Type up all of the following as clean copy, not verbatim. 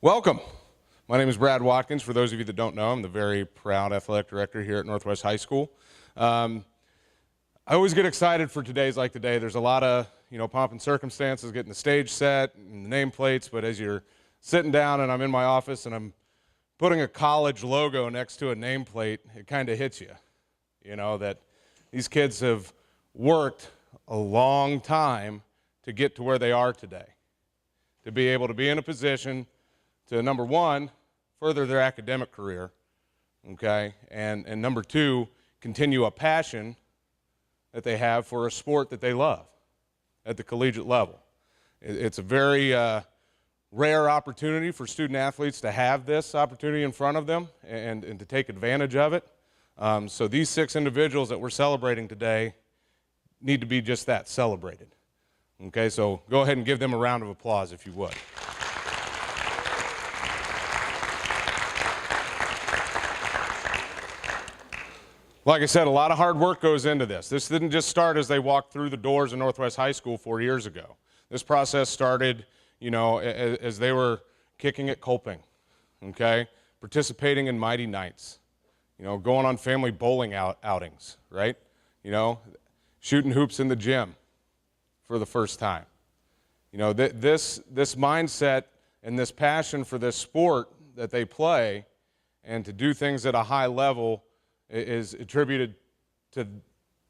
Welcome. My name is Brad Watkins. For those of you that don't know, I'm the very proud athletic director here at Northwest High School. I always get excited for days like today. There's a lot of, pomp and circumstances, getting the stage set and the nameplates, but as you're sitting down and I'm in my office and I'm putting a college logo next to a nameplate, it kind of hits you, that these kids have worked a long time to get to where they are today, to be able to be in a position to, number one, further their academic career, okay, and number two, continue a passion that they have for a sport that they love at the collegiate level. It's a very rare opportunity for student athletes to have this opportunity in front of them and to take advantage of it. So these 6 individuals that we're celebrating today need to be just that, celebrated. Okay, so go ahead and give them a round of applause if you would. Like I said, a lot of hard work goes into this. This didn't just start as they walked through the doors of Northwest High School 4 years ago. This process started, as they were kicking at Kolping, okay, participating in Mighty Nights, going on family bowling outings, right? Shooting hoops in the gym for the first time. This mindset and this passion for this sport that they play and to do things at a high level is attributed to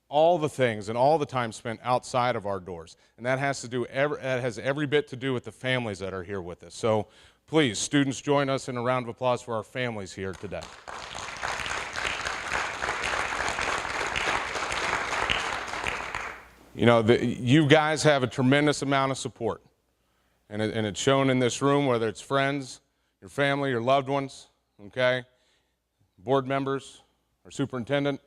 all the things and all the time spent outside of our doors. And that has every bit to do with the families that are here with us. So please, students, join us in a round of applause for our families here today. You guys have a tremendous amount of support. And it's shown in this room, whether it's friends, your family, your loved ones, okay, board members, our superintendent,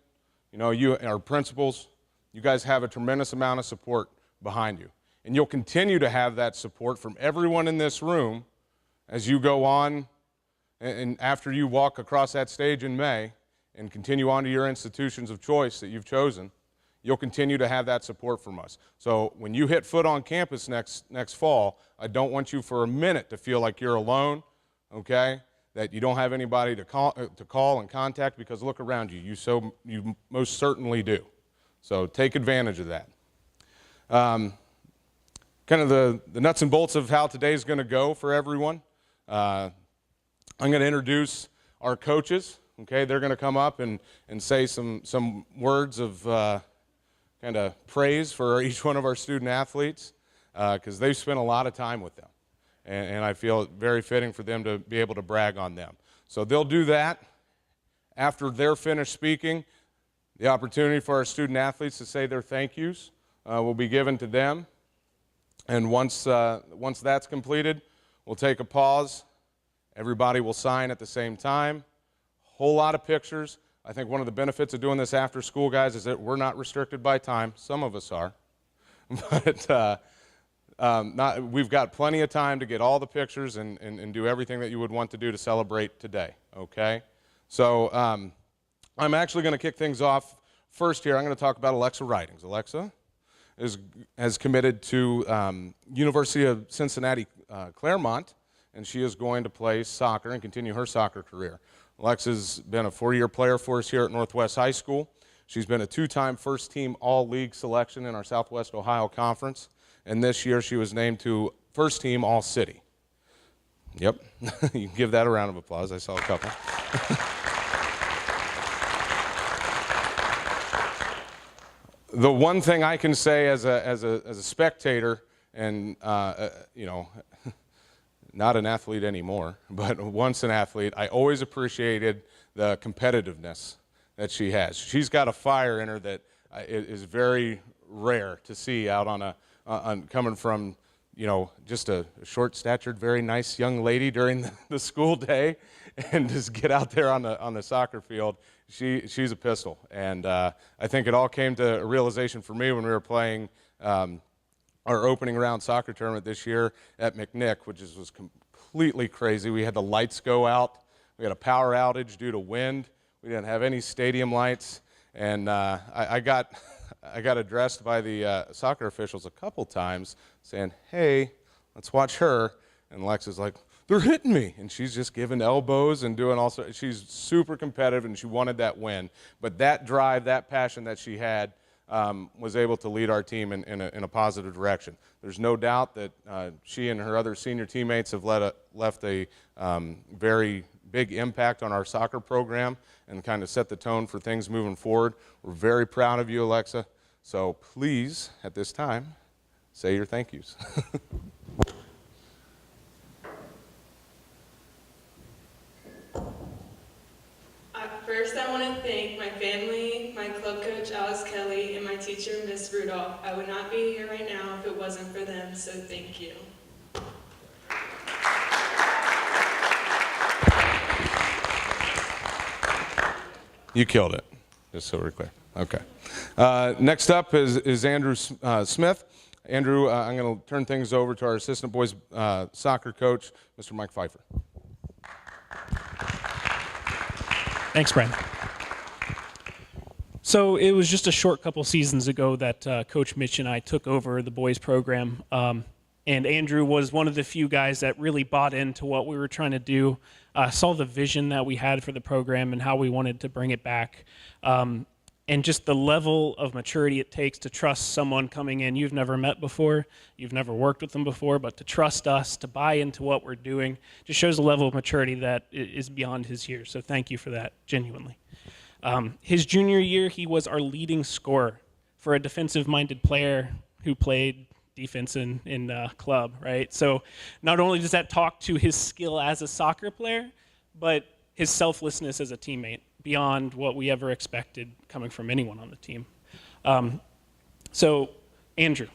our principals. You guys have a tremendous amount of support behind you. And you'll continue to have that support from everyone in this room as you go on and after you walk across that stage in May and continue on to your institutions of choice that you've chosen. You'll continue to have that support from us. So when you hit foot on campus next fall, I don't want you for a minute to feel like you're alone, okay? That you don't have anybody to call and contact, because look around you. You most certainly do. So take advantage of that. Kind of the nuts and bolts of how today's going to go for everyone. I'm going to introduce our coaches. Okay, they're going to come up and say some words of kind of praise for each one of our student athletes, because they've spent a lot of time with them. And I feel it very fitting for them to be able to brag on them. So they'll do that. After they're finished speaking, the opportunity for our student athletes to say their thank yous will be given to them. And once that's completed, we'll take a pause. Everybody will sign at the same time. Whole lot of pictures. I think one of the benefits of doing this after school, guys, is that we're not restricted by time. Some of us are. But we've got plenty of time to get all the pictures and do everything that you would want to do to celebrate today, okay? So I'm actually going to kick things off first here. I'm going to talk about Alexa Ridings. Alexa has committed to University of Cincinnati Claremont, and she is going to play soccer and continue her soccer career. Alexa's been a 4-year player for us here at Northwest High School. She's been a 2-time first-team all-league selection in our Southwest Ohio Conference. And this year she was named to first team All-City. Yep, you can give that a round of applause. I saw a couple. The one thing I can say as a spectator and, not an athlete anymore, but once an athlete, I always appreciated the competitiveness that she has. She's got a fire in her that is very rare to see out on coming from, just a short-statured, very nice young lady during the school day, and just get out there on the soccer field. She's a pistol, and I think it all came to a realization for me when we were playing our opening round soccer tournament this year at McNick, which was completely crazy. We had the lights go out. We had a power outage due to wind. We didn't have any stadium lights, and I got addressed by the soccer officials a couple times saying, "Hey, let's watch her." And Lex is like, they're hitting me. And she's just giving elbows and doing all sorts. She's super competitive, and she wanted that win. But that drive, that passion that she had, was able to lead our team in a positive direction. There's no doubt that she and her other senior teammates have left a very big impact on our soccer program and kind of set the tone for things moving forward. We're very proud of you, Alexa. So please, at this time, say your thank yous. First, I want to thank my family, my club coach, Alex Kelly, and my teacher, Miss Rudolph. I would not be here right now if it wasn't for them, so thank you. You killed it, just so we're clear. Okay. Next up is Andrew Smith. Andrew, I'm going to turn things over to our assistant boys soccer coach, Mr. Mike Pfeiffer. Thanks, Brad. So it was just a short couple seasons ago that Coach Mitch and I took over the boys program. And Andrew was one of the few guys that really bought into what we were trying to do, saw the vision that we had for the program and how we wanted to bring it back. And just the level of maturity it takes to trust someone coming in you've never met before, you've never worked with them before, but to trust us, to buy into what we're doing, just shows a level of maturity that is beyond his years. So thank you for that, genuinely. His junior year, he was our leading scorer for a defensive-minded player who played defense in club, right? So not only does that talk to his skill as a soccer player, but his selflessness as a teammate, beyond what we ever expected coming from anyone on the team. So, Andrew,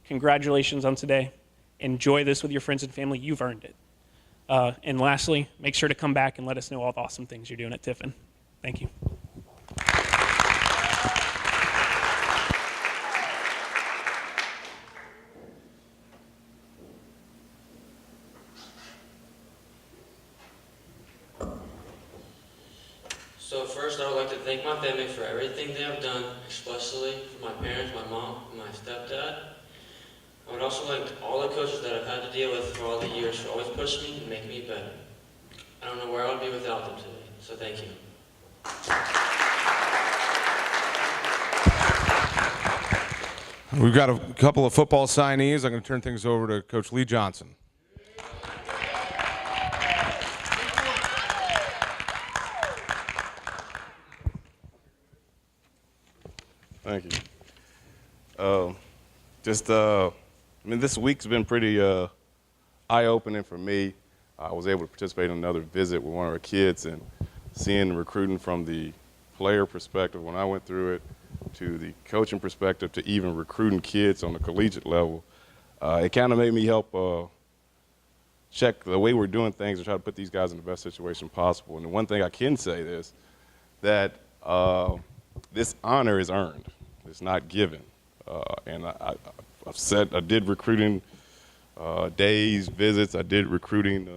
congratulations on today. Enjoy this with your friends and family. You've earned it. And lastly, make sure to come back and let us know all the awesome things you're doing at Tiffin. Thank you. So first, I would like to thank my family for everything they have done, especially for my parents, my mom, and my stepdad. I would also like all the coaches that I've had to deal with for all the years for always pushing me and making me better. I don't know where I would be without them today, so thank you. We've got a couple of football signees. I'm going to turn things over to Coach Lee Johnson. Thank you. This week's been pretty eye-opening for me. I was able to participate in another visit with one of our kids and seeing the recruiting from the player perspective when I went through it to the coaching perspective to even recruiting kids on the collegiate level. It kind of made me help check the way we're doing things and try to put these guys in the best situation possible. And the one thing I can say is that this honor is earned. It's not given. And I've said I did recruiting days, visits. I did recruiting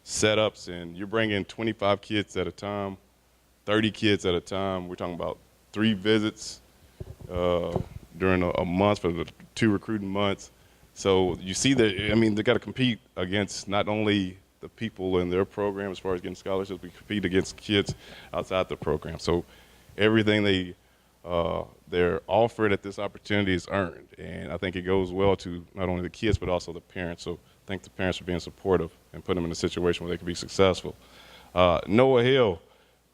setups. And you're bringing 25 kids at a time, 30 kids at a time. We're talking about 3 visits during a month for the 2 recruiting months. So you see that, they got to compete against not only the people in their program as far as getting scholarships, but compete against kids outside the program. So everything they're offered at this opportunity is earned. And I think it goes well to not only the kids, but also the parents. So thank the parents for being supportive and putting them in a situation where they can be successful. Noah Hill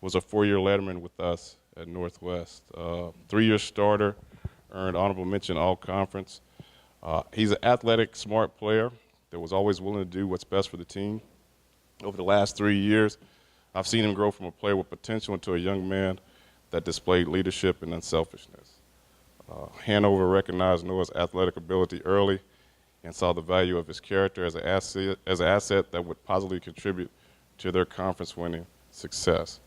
was a 4-year letterman with us at Northwest. 3-year starter, earned honorable mention all conference. He's an athletic, smart player that was always willing to do what's best for the team. Over the last 3 years, I've seen him grow from a player with potential into a young man that displayed leadership and unselfishness. Hanover recognized Noah's athletic ability early and saw the value of his character as an asset that would positively contribute to their conference-winning success.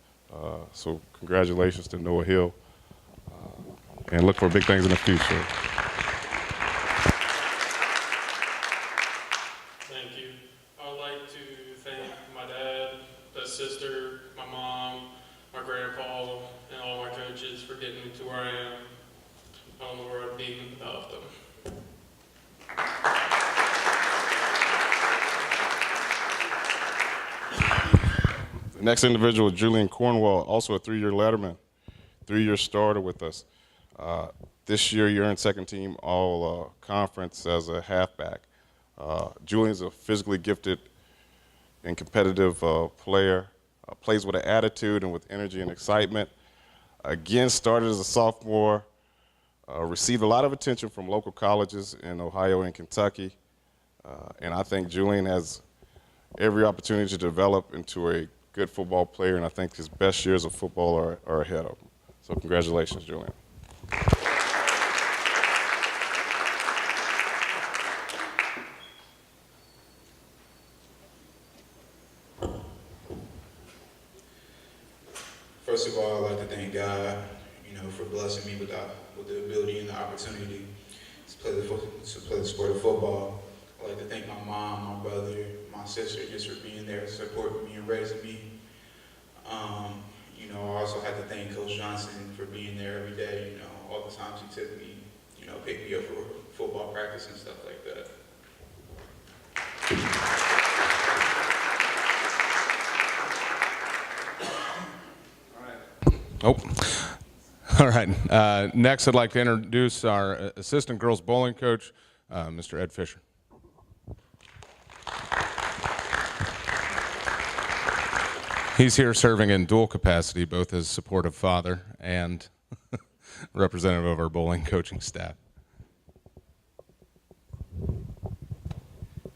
So congratulations to Noah Hill, and look for big things in the future. Thank you. I would like to thank my dad, my sister, my mom, my grandpa, and all my coaches for getting me to where I am. I don't know where I'd be without them. The next individual is Julian Cornwall, also a 3-year letterman, 3-year starter with us. This year, you're in second team all conference as a halfback. Julian's a physically gifted and competitive player, plays with an attitude and with energy and excitement. Again, started as a sophomore, received a lot of attention from local colleges in Ohio and Kentucky. And I think Julian has every opportunity to develop into a good football player, and I think his best years of football are ahead of him. So congratulations, Julian. First of all, I'd like to thank God, for blessing me with the ability and the opportunity to play the sport of football. I'd like to thank my mom, my brother, my sister, just for being there, supporting me and raising me. I also have to thank Coach Johnson for being there every day, all the times he took me, picked me up for football practice and stuff like that. Oh, all right. Next, I'd like to introduce our assistant girls bowling coach, Mr. Ed Fisher. He's here serving in dual capacity, both as supportive father and representative of our bowling coaching staff.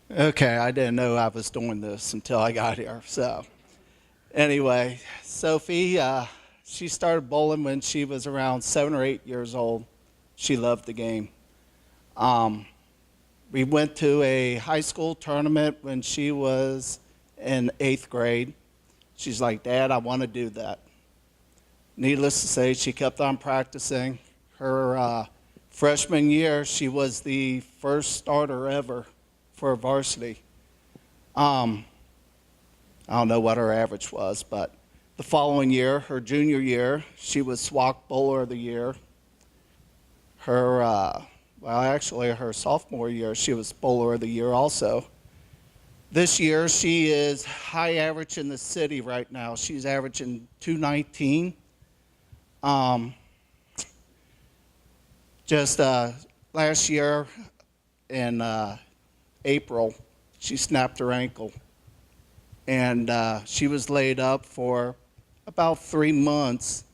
Okay, I didn't know I was doing this until I got here. So anyway, Sophie, she started bowling when she was around 7 or 8 years old. She loved the game. We went to a high school tournament when she was in 8th grade. She's like, Dad, I want to do that. Needless to say, she kept on practicing. Her freshman year, she was the first starter ever for varsity. I don't know what her average was, but the following year, her junior year, she was SWAC Bowler of the Year. Her sophomore year, she was Bowler of the Year also. This year, she is high average in the city right now. She's averaging 219. Just last year in April, she snapped her ankle. And she was laid up for about 3 months,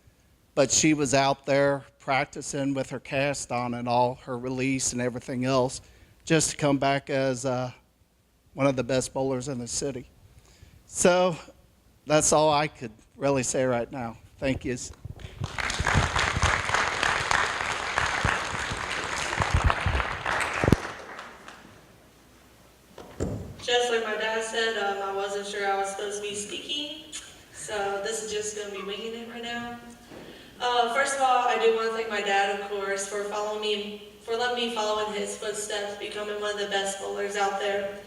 but she was out there practicing with her cast on and all, her release and everything else, just to come back as one of the best bowlers in the city. So that's all I could really say right now. Thank you. Just like my dad said, I wasn't sure I was supposed to be speaking, so this is just going to be winging it right now. First of all, I do want to thank my dad, of course, for letting me follow in his footsteps, becoming one of the best bowlers out there.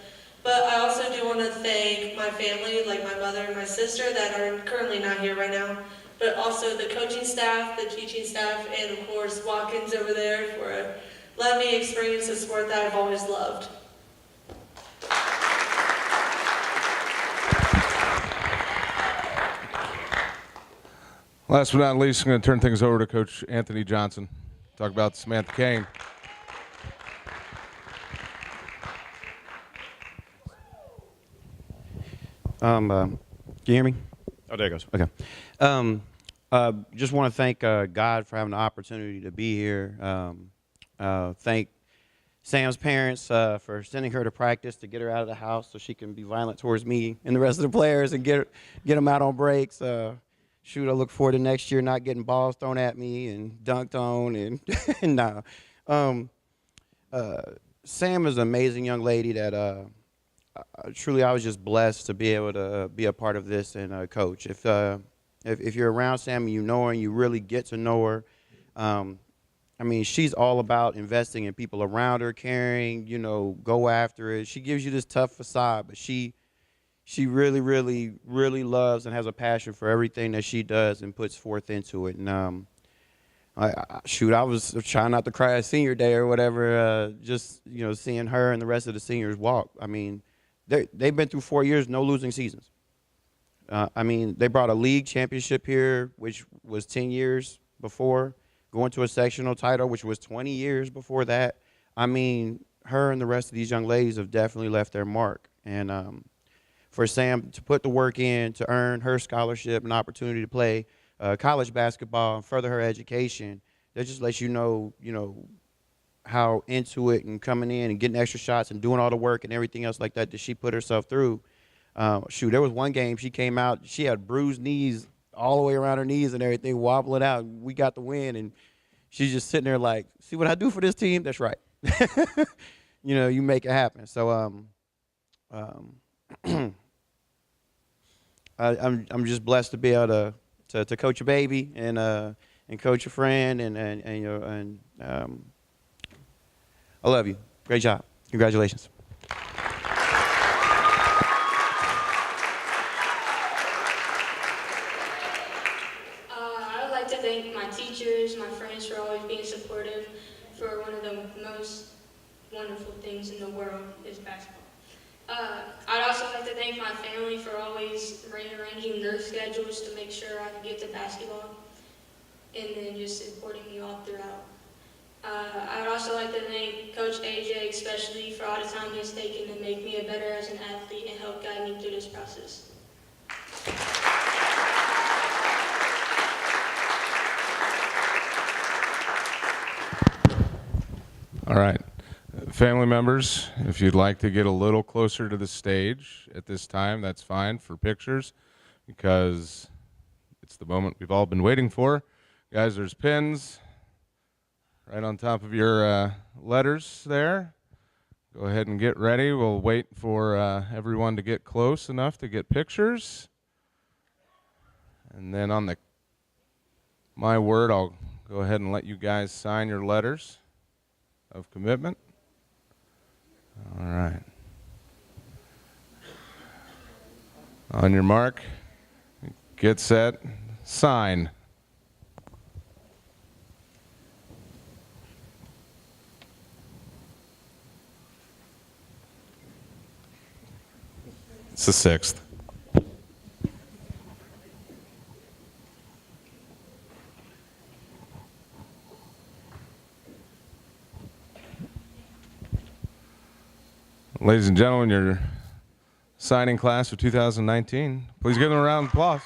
But I also do want to thank my family, like my mother and my sister that are currently not here right now, but also the coaching staff, the teaching staff, and of course Watkins over there for letting me experience the sport that I've always loved. Last but not least, I'm going to turn things over to Coach Anthony Johnson. Talk about Samantha Kane. Can you hear me? Oh, there it goes. Okay. Just want to thank God for having the opportunity to be here. Thank Sam's parents for sending her to practice to get her out of the house so she can be violent towards me and the rest of the players and get them out on breaks. Shoot, I look forward to next year not getting balls thrown at me and dunked on and no. Sam is an amazing young lady that truly I was just blessed to be able to be a part of this and coach. If you're around Sam and you know her and you really get to know her, I mean, she's all about investing in people around her, caring, go after it. She gives you this tough facade, but she really, really, really loves and has a passion for everything that she does and puts forth into it. And I was trying not to cry at senior day or whatever, just seeing her and the rest of the seniors walk. I mean, they've been through 4 years, no losing seasons. I mean, they brought a league championship here, which was 10 years before, going to a sectional title, which was 20 years before that. I mean, her and the rest of these young ladies have definitely left their mark. And for Sam to put the work in to earn her scholarship and opportunity to play college basketball and further her education, that just lets you know, how into it and coming in and getting extra shots and doing all the work and everything else like that she put herself through. Shoot, there was one game she came out, she had bruised knees all the way around her knees and everything, wobbling out. We got the win, and she's just sitting there like, see what I do for this team? That's right. You make it happen. So I'm just blessed to be able to coach a baby and coach a friend and I love you. Great job. Congratulations. I would like to thank my teachers, my friends for always being supportive for one of the most wonderful things in the world is basketball. I'd also like to thank my family for always rearranging their schedules to make sure I could get to basketball and then just supporting me all throughout. I would also like to thank Coach AJ especially for all the time he's taken to make me better as an athlete and help guide me through this process. All right. Family members, if you'd like to get a little closer to the stage at this time, that's fine for pictures because it's the moment we've all been waiting for. Guys, there's pins right on top of your letters there. Go ahead and get ready. We'll wait for everyone to get close enough to get pictures. And then on my word, I'll go ahead and let you guys sign your letters of commitment. All right. On your mark, get set, sign. It's the 6th. Ladies and gentlemen, your signing class for 2019. Please give them a round of applause.